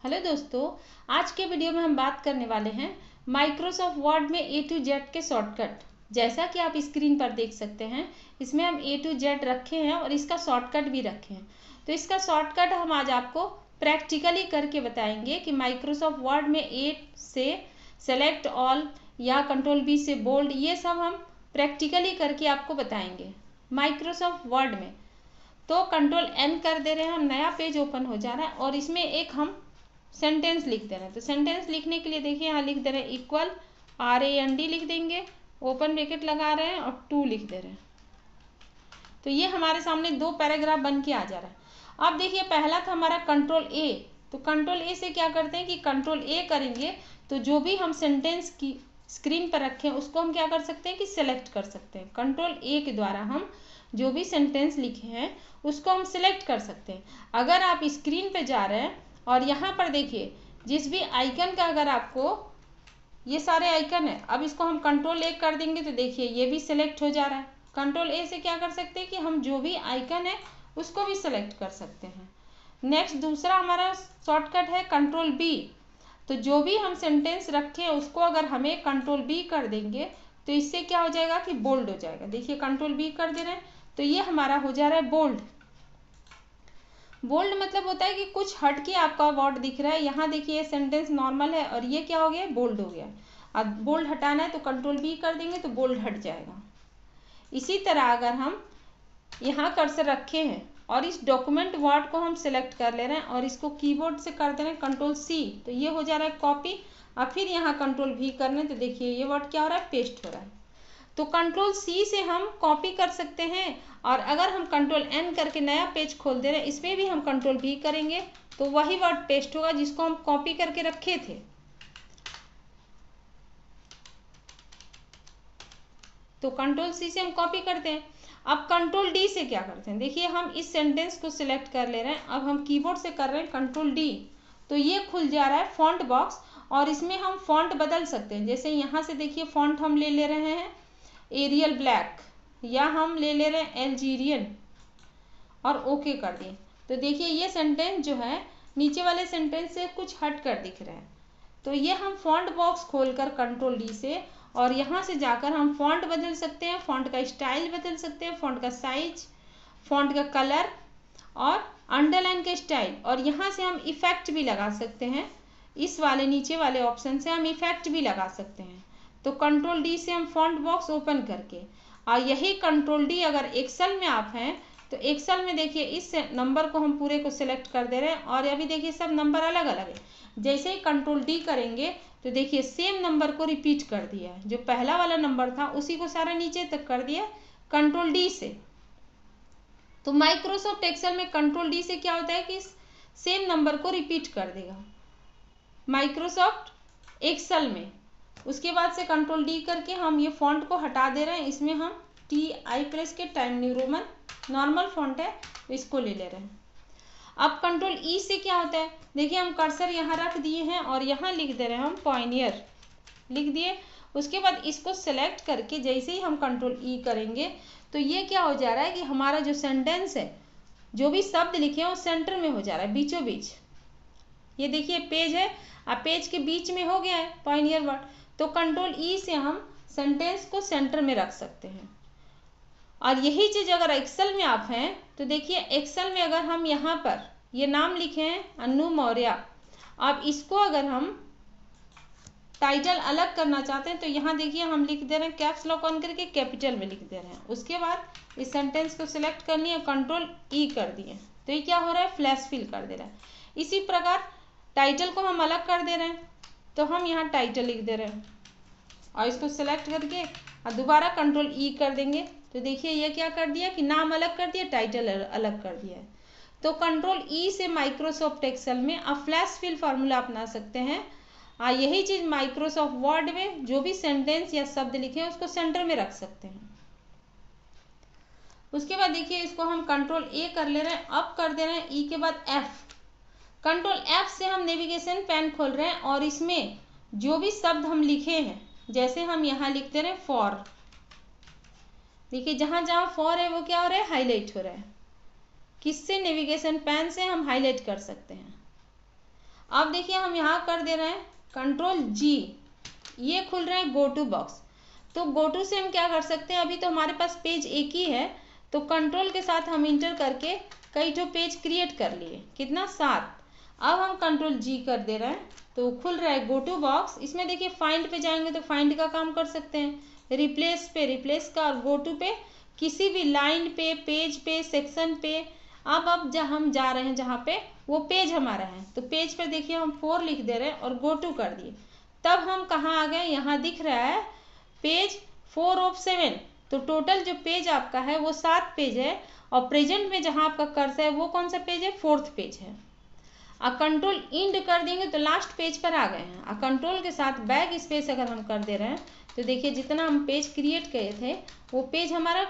Hello दोस्तों, आज के वीडियो में हम बात करने वाले हैं माइक्रोसॉफ्ट वर्ड में A to Z के शॉर्टकट। जैसा कि आप स्क्रीन पर देख सकते हैं, इसमें हम A to Z रखे हैं और इसका शॉर्टकट भी रखे हैं। तो इसका शॉर्टकट हम आज आपको प्रैक्टिकली करके बताएंगे कि माइक्रोसॉफ्ट वर्ड में A से सेलेक्ट ऑल या कंट्रोल B से बोल्ड, ये सब हम प्रैक्टिकली करके आपको बताएंगे माइक्रोसॉफ्ट वर्ड में। तो कंट्रोल N कर दे रहे हैं, हम नया पेज ओपन हो जा रहा है और इसमें एक हम सेंटेंस लिख दे रहे हैं। तो सेंटेंस लिखने के लिए देखिए यहाँ लिख दे रहे हैं इक्वल RAND लिख देंगे, ओपन ब्रैकेट लगा रहे हैं और 2 लिख दे रहे हैं। तो ये हमारे सामने 2 पैराग्राफ बन के आ जा रहा है। अब देखिए पहला था हमारा कंट्रोल A। तो कंट्रोल A से क्या करते हैं कि कंट्रोल A करेंगे तो जो भी हम सेंटेंस की स्क्रीन पर रखें उसको हम क्या कर सकते हैं कि सिलेक्ट कर सकते हैं। कंट्रोल A के द्वारा हम जो भी सेंटेंस लिखे हैं उसको हम सिलेक्ट कर सकते हैं। अगर आप स्क्रीन पे जा रहे हैं और यहाँ पर देखिए जिस भी आइकन का, अगर आपको ये सारे आइकन है, अब इसको हम कंट्रोल A कर देंगे तो देखिए ये भी सिलेक्ट हो जा रहा है। कंट्रोल A से क्या कर सकते हैं कि हम जो भी आइकन है उसको भी सिलेक्ट कर सकते हैं। नेक्स्ट दूसरा हमारा शॉर्टकट है कंट्रोल B। तो जो भी हम सेंटेंस रखें उसको अगर हमें कंट्रोल B कर देंगे तो इससे क्या हो जाएगा कि बोल्ड हो जाएगा। देखिए कंट्रोल B कर दे रहे हैं तो ये हमारा हो जा रहा है बोल्ड। बोल्ड मतलब होता है कि कुछ हट के आपका वर्ड दिख रहा है। यहाँ देखिए ये सेंटेंस नॉर्मल है और ये क्या हो गया, बोल्ड हो गया। अब बोल्ड हटाना है तो कंट्रोल B कर देंगे तो बोल्ड हट जाएगा। इसी तरह अगर हम यहाँ कर्सर रखे हैं और इस डॉक्यूमेंट वर्ड को हम सिलेक्ट कर ले रहे हैं और इसको कीबोर्ड से कर दे रहे हैं कंट्रोल C, तो ये हो जा रहा है कॉपी। और फिर यहाँ कंट्रोल V करने तो देखिए ये वर्ड क्या हो रहा है, पेस्ट हो रहा है। तो कंट्रोल C से हम कॉपी कर सकते हैं और अगर हम कंट्रोल N करके नया पेज खोल दे रहे हैं इसमें भी हम कंट्रोल V करेंगे तो वही वर्ड पेस्ट होगा जिसको हम कॉपी करके रखे थे। तो कंट्रोल C से हम कॉपी करते हैं। अब कंट्रोल D से क्या करते हैं, देखिए हम इस सेंटेंस को सिलेक्ट कर ले रहे हैं, अब हम कीबोर्ड से कर रहे हैं कंट्रोल D, तो ये खुल जा रहा है फॉन्ट बॉक्स और इसमें हम फॉन्ट बदल सकते हैं। जैसे यहाँ से देखिए फॉन्ट हम ले रहे हैं एरियल ब्लैक या हम ले रहे हैं एल्जीरियन और ओके कर दिए। तो देखिए ये सेंटेंस जो है नीचे वाले सेंटेंस से कुछ हट कर दिख रहा है। तो ये हम फॉन्ट बॉक्स खोलकर कंट्रोल D से और यहाँ से जाकर हम फॉन्ट बदल सकते हैं, फॉन्ट का स्टाइल बदल सकते हैं, फॉन्ट का साइज, फॉन्ट का कलर और अंडरलाइन का स्टाइल। और यहाँ से हम इफेक्ट भी लगा सकते हैं, इस वाले नीचे वाले ऑप्शन से हम इफेक्ट भी लगा सकते हैं। तो कंट्रोल D से हम फॉन्ट बॉक्स ओपन करके, और यही कंट्रोल D अगर एक्सेल में आप हैं तो एक्सेल में देखिए इस नंबर को हम पूरे को सिलेक्ट कर दे रहे हैं और अभी देखिए सब नंबर अलग अलग है। जैसे ही कंट्रोल D करेंगे तो देखिए सेम नंबर को रिपीट कर दिया है, जो पहला वाला नंबर था उसी को सारा नीचे तक कर दिया कंट्रोल D से। तो माइक्रोसॉफ्ट एक्सेल में कंट्रोल D से क्या होता है कि सेम नंबर को रिपीट कर देगा माइक्रोसॉफ्ट एक्सेल में। उसके बाद से कंट्रोल D करके हम ये फॉन्ट को हटा दे रहे हैं, इसमें हम TI प्रेस के time new Roman normal font है तो इसको ले रहे हैं। अब कंट्रोल E से क्या होता है, देखिए हम कर्सर यहाँ रख दिए हैं और यहाँ लिख दे रहे हैं हम पॉइनियर लिख दिए। उसके बाद इसको सेलेक्ट करके जैसे ही हम कंट्रोल E करेंगे तो ये क्या हो जा रहा है कि हमारा जो सेंटेंस है, जो भी शब्द लिखे हैं वो सेंटर में हो जा रहा है, बीचों बीच। ये देखिए पेज है, अब पेज के बीच में हो गया है पॉइनियर वर्ड। तो कंट्रोल E से हम सेंटेंस को सेंटर में रख सकते हैं। और यही चीज अगर एक्सेल में आप हैं तो देखिए एक्सेल में अगर हम यहाँ पर ये नाम लिखे हैं अन्नू मौर्य, अब इसको अगर हम टाइटल अलग करना चाहते हैं तो यहाँ देखिए हम लिख दे रहे हैं कैप्स लॉक ऑन करके कैपिटल में लिख दे रहे हैं। उसके बाद इस सेंटेंस को सिलेक्ट कर लिया, कंट्रोल E कर दिए तो ये क्या हो रहा है, फ्लैश फिल कर दे रहा है। इसी प्रकार टाइटल को हम अलग कर दे रहे हैं तो हम यहाँ टाइटल लिख दे रहे हैं और इसको सिलेक्ट करके और दोबारा कंट्रोल E कर देंगे तो देखिए ये क्या कर दिया कि नाम अलग कर दिया, टाइटल अलग कर दिया है। तो कंट्रोल E से माइक्रोसॉफ्ट एक्सेल में आप फ्लैश फिल फार्मूला अपना सकते हैं। यही चीज माइक्रोसॉफ्ट वर्ड में जो भी सेंटेंस या शब्द लिखे हैं उसको सेंटर में रख सकते हैं। उसके बाद देखिए इसको हम कंट्रोल A कर ले रहे हैं, अब कर दे रहे हैं E के बाद F। कंट्रोल F से हम नेविगेशन पैन खोल रहे हैं और इसमें जो भी शब्द हम लिखे हैं, जैसे हम यहाँ लिखते रहे फॉर, देखिए जहां जहां फॉर है वो क्या हो रहा है, हाईलाइट हो रहा है। किससे, नेविगेशन पैन से हम हाईलाइट कर सकते हैं। अब देखिए हम यहाँ कर दे रहे हैं कंट्रोल जी, ये खुल रहा है गो टू बॉक्स। तो गो टू से हम क्या कर सकते हैं, अभी तो हमारे पास पेज एक ही है, तो कंट्रोल के साथ हम इंटर करके कई ठो पेज क्रिएट कर लिए, कितना 7। अब हम कंट्रोल जी कर दे रहे हैं तो खुल रहा है गो टू बॉक्स। इसमें देखिए फाइंड पे जाएंगे तो फाइंड का काम कर सकते हैं, रिप्लेस पे रिप्लेस का, और गो टू पे किसी भी लाइन पे, पेज पे, सेक्शन पे। अब जहाँ हम जा रहे हैं जहाँ पे वो पेज हमारा है, तो पेज पर देखिए हम 4 लिख दे रहे हैं और गो टू कर दिए। तब हम कहाँ आ गए, यहाँ दिख रहा है पेज 4 ऑफ 7। तो टोटल जो पेज आपका है वो 7 पेज है, और प्रेजेंट में जहाँ आपका कर्सर है वो कौन सा पेज है, 4th पेज है। अब कंट्रोल इंड कर देंगे तो लास्ट पेज पर आ गए हैं। अब कंट्रोल के साथ बैक स्पेस अगर हम कर दे रहे हैं तो देखिए जितना हम पेज क्रिएट किए थे वो पेज हमारा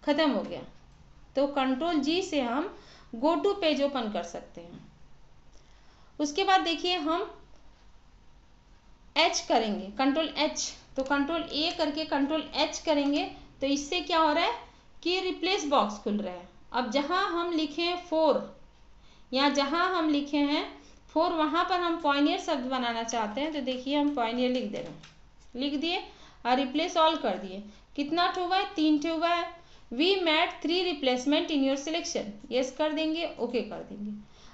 ख़त्म हो गया। तो कंट्रोल जी से हम गो टू पेज ओपन कर सकते हैं। उसके बाद देखिए हम एच करेंगे, कंट्रोल एच, तो कंट्रोल ए करके कंट्रोल एच करेंगे तो इससे क्या हो रहा है कि रिप्लेस बॉक्स खुल रहा है। अब जहाँ हम लिखे हैं 4 या जहाँ हम लिखे हैं 4 वहाँ पर हम पॉइनियर शब्द बनाना चाहते हैं, तो देखिए हम पॉइनियर लिख दे रहे हैं, लिख दिए और रिप्लेस ऑल कर दिए। कितना ठो हुआ है, 3 ठो हुआ है। We made 3 replacement in your selection, yes कर देंगे, ओके कर देंगे।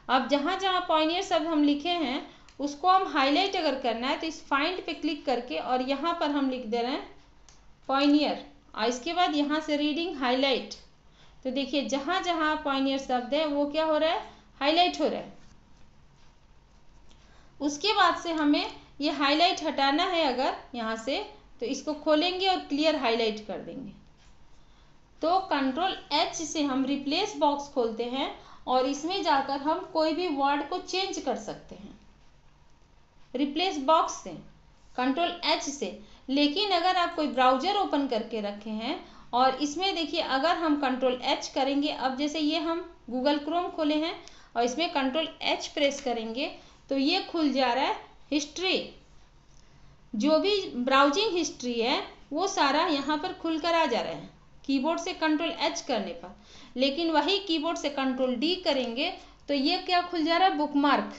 अब जहाँ जहाँ पॉइनियर शब्द हम लिखे हैं उसको हम हाईलाइट अगर करना है तो इस फाइंड पे क्लिक करके और यहाँ पर हम लिख दे रहे हैं पॉइनियर, और इसके बाद यहाँ से रीडिंग हाईलाइट। तो देखिए जहाँ जहाँ पॉइनियर शब्द है वो क्या हो रहा है, हाईलाइट हो रहा है। उसके बाद से हमें ये हाईलाइट हटाना है अगर यहाँ से, तो इसको खोलेंगे और क्लियर हाईलाइट कर देंगे। तो कंट्रोल एच से हम रिप्लेस बॉक्स खोलते हैं और इसमें जाकर हम कोई भी वर्ड को चेंज कर सकते हैं रिप्लेस बॉक्स से, कंट्रोल एच से। लेकिन अगर आप कोई ब्राउजर ओपन करके रखे हैं और इसमें देखिए अगर हम कंट्रोल एच करेंगे, अब जैसे ये हम गूगल क्रोम खोले हैं और इसमें कंट्रोल एच प्रेस करेंगे तो ये खुल जा रहा है हिस्ट्री, जो भी ब्राउजिंग हिस्ट्री है वो सारा यहाँ पर खुल कर आ जा रहा है कीबोर्ड से कंट्रोल एच करने पर। लेकिन वही कीबोर्ड से कंट्रोल डी करेंगे तो ये क्या खुल जा रहा है, बुकमार्क।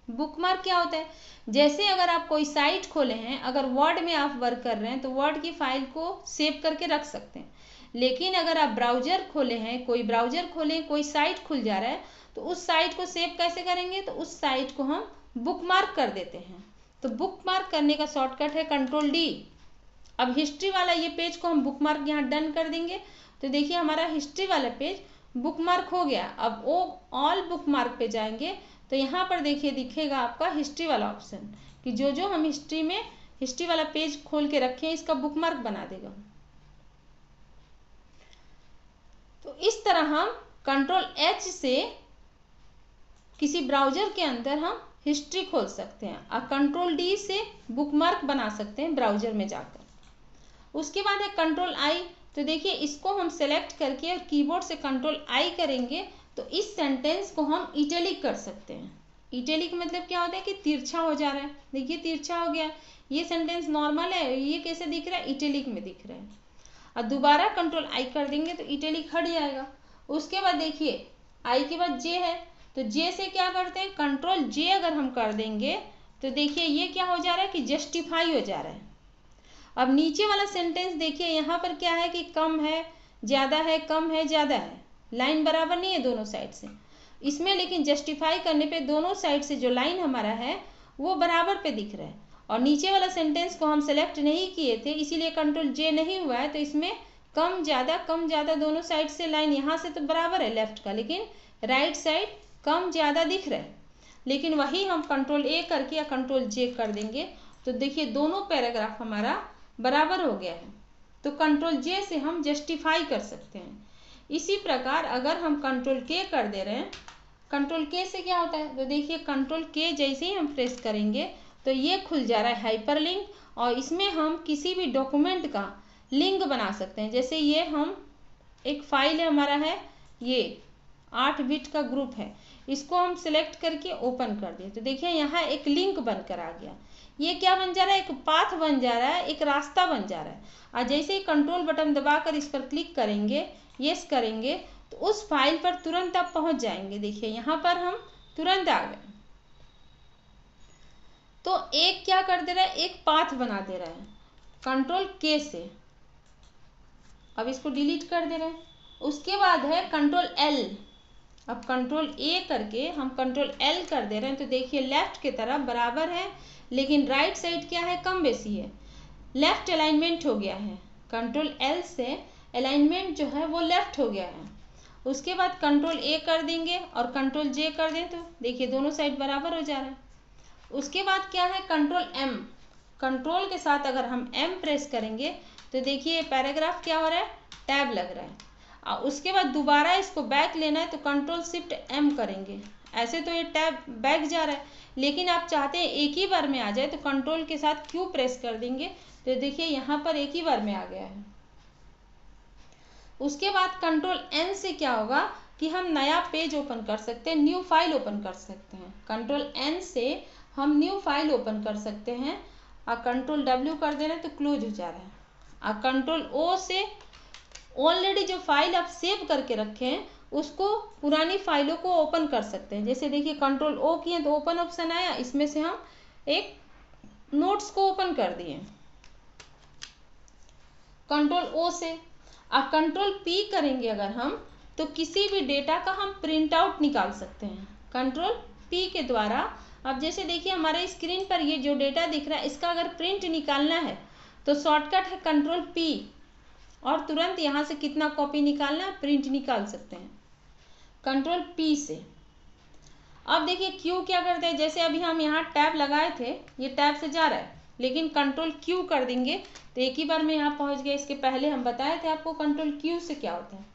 बुकमार्क क्या होता है, जैसे अगर आप कोई साइट खोले हैं, अगर वर्ड में आप वर्क कर रहे हैं तो वर्ड की फाइल को सेव करके रख सकते हैं। लेकिन अगर आप ब्राउजर खोले हैं, कोई ब्राउजर खोले, कोई साइट खुल जा रहा है तो उस साइट को सेव कैसे करेंगे, तो उस साइट को हम बुकमार्क कर देते हैं। तो बुकमार्क करने का शॉर्टकट है कंट्रोल डी। अब हिस्ट्री वाला ये पेज को हम बुकमार्क यहाँ डन कर देंगे तो देखिए हमारा हिस्ट्री वाला पेज बुकमार्क हो गया। अब वो ऑल बुकमार्क पे जाएंगे तो यहाँ पर देखिए दिखेगा आपका हिस्ट्री वाला ऑप्शन कि जो जो हम हिस्ट्री में हिस्ट्री वाला पेज खोल के रखे हैं इसका बुकमार्क बना देगा। तो इस तरह हम कंट्रोल एच से किसी ब्राउजर के अंदर हम हिस्ट्री खोल सकते हैं और कंट्रोल डी से बुकमार्क बना सकते हैं ब्राउजर में जाकर। उसके बाद है कंट्रोल आई, तो देखिए इसको हम सेलेक्ट करके और कीबोर्ड से कंट्रोल आई करेंगे तो इस सेंटेंस को हम इटैलिक कर सकते हैं। इटैलिक मतलब क्या होता है कि तिरछा हो जा रहा है, देखिए तिरछा हो गया। ये सेंटेंस नॉर्मल है, ये कैसे दिख रहा है, इटैलिक में दिख रहा है। और दोबारा कंट्रोल आई कर देंगे तो इटैलिक हट जाएगा। उसके बाद देखिए आई के बाद जे है, तो जे से क्या करते हैं, कंट्रोल जे अगर हम कर देंगे तो देखिए ये क्या हो जा रहा है कि जस्टिफाई हो जा रहा है। अब नीचे वाला सेंटेंस देखिए यहाँ पर क्या है कि कम है, ज़्यादा है, कम है, ज़्यादा है, लाइन बराबर नहीं है दोनों साइड से इसमें। लेकिन जस्टिफाई करने पे दोनों साइड से जो लाइन हमारा है वो बराबर पे दिख रहा है। और नीचे वाला सेंटेंस को हम सेलेक्ट नहीं किए थे इसीलिए कंट्रोल जे नहीं हुआ है, तो इसमें कम ज़्यादा दोनों साइड से लाइन यहाँ से तो बराबर है लेफ्ट का, लेकिन राइट साइड कम ज़्यादा दिख रहा है। लेकिन वही हम कंट्रोल ए करके या कंट्रोल जे कर देंगे तो देखिए दोनों पैराग्राफ हमारा बराबर हो गया है। तो कंट्रोल जे से हम जस्टिफाई कर सकते हैं। इसी प्रकार अगर हम कंट्रोल के कर दे रहे हैं, कंट्रोल के से क्या होता है, तो देखिए कंट्रोल के जैसे ही हम प्रेस करेंगे तो ये खुल जा रहा है हाइपरलिंक, और इसमें हम किसी भी डॉक्यूमेंट का लिंक बना सकते हैं। जैसे ये हम एक फाइल है हमारा है, ये 8 बिट का ग्रुप है, इसको हम सिलेक्ट करके ओपन कर दिए तो देखिए यहाँ एक लिंक बनकर आ गया। ये क्या बन जा रहा है, एक पाथ बन जा रहा है, एक रास्ता बन जा रहा है। और जैसे ही कंट्रोल बटन दबाकर इस पर क्लिक करेंगे, यस करेंगे, तो उस फाइल पर तुरंत आप पहुंच जाएंगे। देखिए यहाँ पर हम तुरंत आ गए। एक क्या कर दे रहा है, एक पाथ बना दे रहा है कंट्रोल के से। अब इसको डिलीट कर दे रहे हैं। उसके बाद है कंट्रोल एल। अब कंट्रोल ए करके हम कंट्रोल एल कर दे रहे हैं, तो देखिए लेफ्ट की तरफ बराबर है, लेकिन राइट साइड क्या है, कम बेसी है, लेफ्ट अलाइनमेंट हो गया है। कंट्रोल एल से अलाइनमेंट जो है वो लेफ्ट हो गया है। उसके बाद कंट्रोल ए कर देंगे और कंट्रोल जे कर दें, तो देखिए दोनों साइड बराबर हो जा रहा है। उसके बाद क्या है, कंट्रोल एम। कंट्रोल के साथ अगर हम एम प्रेस करेंगे तो देखिए पैराग्राफ क्या हो रहा है, टैब लग रहा है। और उसके बाद दोबारा इसको बैक लेना है तो कंट्रोल शिफ्ट एम करेंगे। ऐसे तो ये टैब बैक जा रहा है, लेकिन आप चाहते हैं एक ही बार में आ जाए तो कंट्रोल के साथ क्यू प्रेस कर देंगे, तो देखिए यहाँ पर एक ही बार में आ गया है। उसके बाद कंट्रोल एन से क्या होगा कि हम नया पेज ओपन कर सकते हैं, न्यू फाइल ओपन कर सकते हैं। कंट्रोल एन से हम न्यू फाइल ओपन कर सकते हैं, और कंट्रोल डब्ल्यू कर दे रहे हैं तो क्लोज हो जा रहा है। और कंट्रोल ओ से ऑलरेडी जो फाइल आप सेव करके रखे हैं उसको, पुरानी फाइलों को ओपन कर सकते हैं। जैसे देखिए कंट्रोल ओ किए तो ओपन ऑप्शन आया, इसमें से हम एक नोट्स को ओपन कर दिए कंट्रोल ओ से। अब कंट्रोल पी करेंगे अगर हम, तो किसी भी डेटा का हम प्रिंट आउट निकाल सकते हैं कंट्रोल पी के द्वारा। अब जैसे देखिए हमारे स्क्रीन पर ये जो डेटा दिख रहा है, इसका अगर प्रिंट निकालना है तो शॉर्टकट है कंट्रोल पी, और तुरंत यहाँ से कितना कॉपी निकालना है, प्रिंट निकाल सकते हैं कंट्रोल पी से। अब देखिए क्यू क्या करते हैं, जैसे अभी हम यहाँ टैब लगाए थे, ये टैब से जा रहा है, लेकिन कंट्रोल क्यू कर देंगे तो एक ही बार में यहाँ पहुँच गए। इसके पहले हम बताए थे आपको कंट्रोल क्यू से क्या होता है।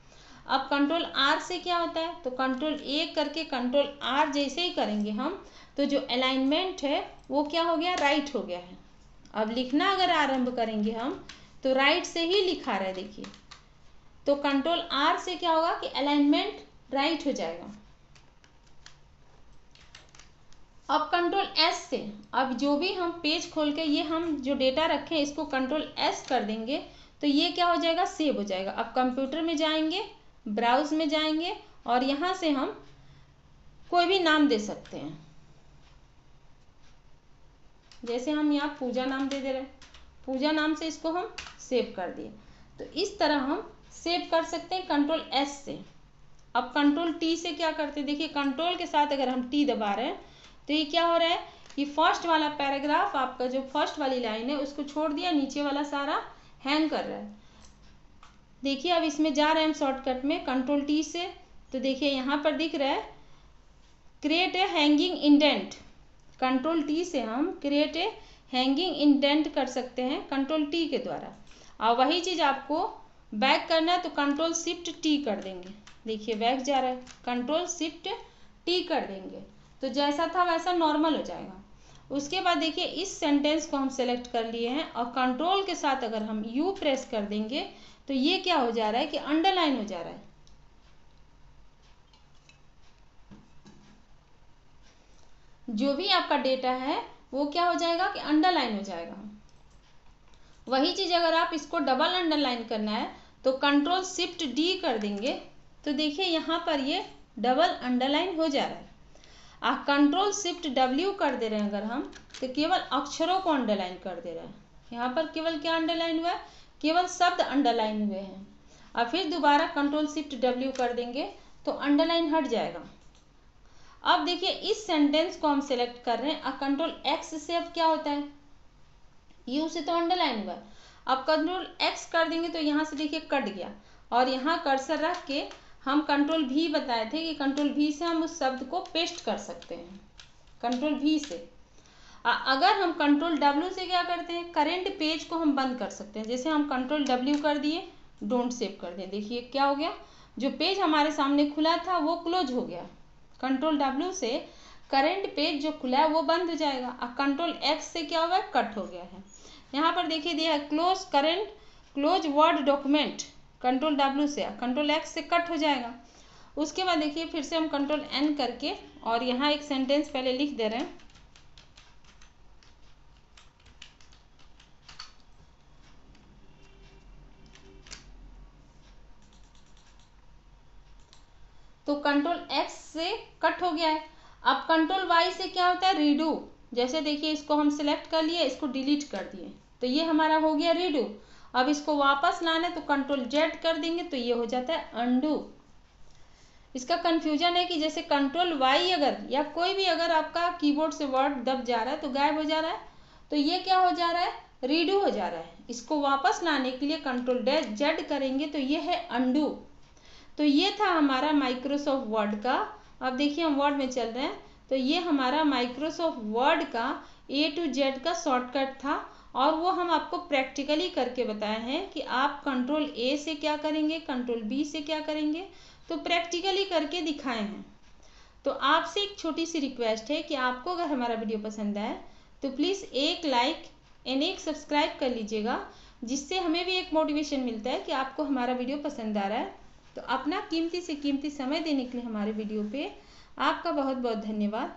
अब कंट्रोल आर से क्या होता है, तो कंट्रोल ए करके कंट्रोल आर जैसे ही करेंगे हम, तो जो अलाइनमेंट है वो क्या हो गया, राइट हो गया है। अब लिखना अगर आरंभ करेंगे हम तो राइट से ही लिखा रहा है देखिए, तो कंट्रोल आर से क्या होगा कि अलाइनमेंट राइट हो जाएगा। अब कंट्रोल एस से, अब जो भी हम पेज खोल के ये हम जो डेटा रखे हैं इसको कंट्रोल एस कर देंगे तो ये क्या हो जाएगा, सेव हो जाएगा। अब कंप्यूटर में जाएंगे, ब्राउज में जाएंगे, और यहाँ से हम कोई भी नाम दे सकते हैं। जैसे हम यहाँ पूजा नाम दे रहे हैं, पूजा नाम से इसको हम सेव कर दिए। तो इस तरह हम सेव कर सकते हैं कंट्रोल एस से। अब कंट्रोल टी से क्या करते हैं, देखिए कंट्रोल के साथ अगर हम टी दबा रहे हैं तो ये क्या हो रहा है कि फर्स्ट वाला पैराग्राफ, आपका जो फर्स्ट वाली लाइन है उसको छोड़ दिया, नीचे वाला सारा हैंग कर रहा है। देखिए अब इसमें जा रहे हैं हम शॉर्टकट में कंट्रोल टी से, तो देखिए यहाँ पर दिख रहा है create a hanging indent. Control T से हम क्रिएट ए हैंगिंग इंडेंट कर सकते हैं कंट्रोल टी के द्वारा। और वही चीज़ आपको बैक करना है तो कंट्रोल शिफ्ट टी कर देंगे, देखिए बैक जा रहा है, कंट्रोल शिफ्ट टी कर देंगे तो जैसा था वैसा नॉर्मल हो जाएगा। उसके बाद देखिए इस सेंटेंस को हम सेलेक्ट कर लिए हैं, और कंट्रोल के साथ अगर हम यू प्रेस कर देंगे तो ये क्या हो जा रहा है कि अंडरलाइन हो जा रहा है। जो भी आपका डेटा है वो क्या हो जाएगा कि अंडरलाइन हो जाएगा। वही चीज़ अगर आप इसको डबल अंडरलाइन करना है तो कंट्रोल शिफ्ट डी कर देंगे, तो देखिए यहाँ पर ये डबल अंडरलाइन हो जा रहा है। आप कंट्रोल शिफ्ट डब्ल्यू कर दे रहे हैं अगर हम, तो केवल अक्षरों को अंडरलाइन कर दे रहा है। यहाँ पर केवल क्या अंडरलाइन हुआ है, केवल शब्द अंडरलाइन हुए हैं। और फिर दोबारा कंट्रोल शिफ्ट डब्ल्यू कर देंगे तो अंडरलाइन हट जाएगा। अब देखिए इस सेंटेंस को हम सेलेक्ट कर रहे हैं, और कंट्रोल एक्स से अब क्या होता है, यू से तो अंडरलाइन हुआ है, अब कंट्रोल एक्स कर देंगे तो यहाँ से देखिए कट गया, और यहाँ कर्सर रख के हम कंट्रोल भी बताए थे कि कंट्रोल भी से हम उस शब्द को पेस्ट कर सकते हैं, कंट्रोल भी से। अगर हम कंट्रोल डब्ल्यू से क्या करते हैं, करेंट पेज को हम बंद कर सकते हैं। जैसे हम कंट्रोल डब्ल्यू कर दिए, डोंट सेव कर दिए, देखिए क्या हो गया, जो पेज हमारे सामने खुला था वो क्लोज हो गया। कंट्रोल डब्ल्यू से करेंट पेज जो खुला है वो बंद हो जाएगा। अब कंट्रोल एक्स से क्या हुआ है, कट हो गया है। यहाँ पर देखिए दिया है close current close word document, control W से, कंट्रोल एक्स से कट हो जाएगा। उसके बाद देखिए फिर से हम कंट्रोल एन करके, और यहाँ एक सेंटेंस पहले लिख दे रहे हैं, तो कंट्रोल एक्स से कट हो गया है। अब कंट्रोल वाई से क्या होता है, रीडू, जैसे देखिए इसको हम सिलेक्ट कर लिए, इसको डिलीट कर दिए, तो ये हमारा हो गया रीडू। अब इसको वापस लाना है तो कंट्रोल जेड कर देंगे तो ये हो जाता है अंडू। इसका कंफ्यूजन है कि जैसे कंट्रोल वाई अगर या कोई भी अगर आपका कीबोर्ड से वर्ड दब जा रहा है तो गायब हो जा रहा है, तो ये क्या हो जा रहा है, रीडू हो जा रहा है। इसको वापस लाने के लिए कंट्रोल जेड करेंगे तो ये है अंडू। तो ये था हमारा माइक्रोसॉफ्ट वर्ड का। अब देखिए हम वर्ड में चल रहे हैं, तो ये हमारा माइक्रोसॉफ्ट वर्ड का A to Z का शॉर्टकट था, और वो हम आपको प्रैक्टिकली करके बताए हैं कि आप कंट्रोल A से क्या करेंगे, कंट्रोल B से क्या करेंगे, तो प्रैक्टिकली करके दिखाए हैं। तो आपसे एक छोटी सी रिक्वेस्ट है कि आपको अगर हमारा वीडियो पसंद आए तो प्लीज़ एक लाइक एंड एक सब्सक्राइब कर लीजिएगा, जिससे हमें भी एक मोटिवेशन मिलता है कि आपको हमारा वीडियो पसंद आ रहा है। तो अपना कीमती से कीमती समय देने के लिए हमारे वीडियो पे आपका बहुत बहुत धन्यवाद।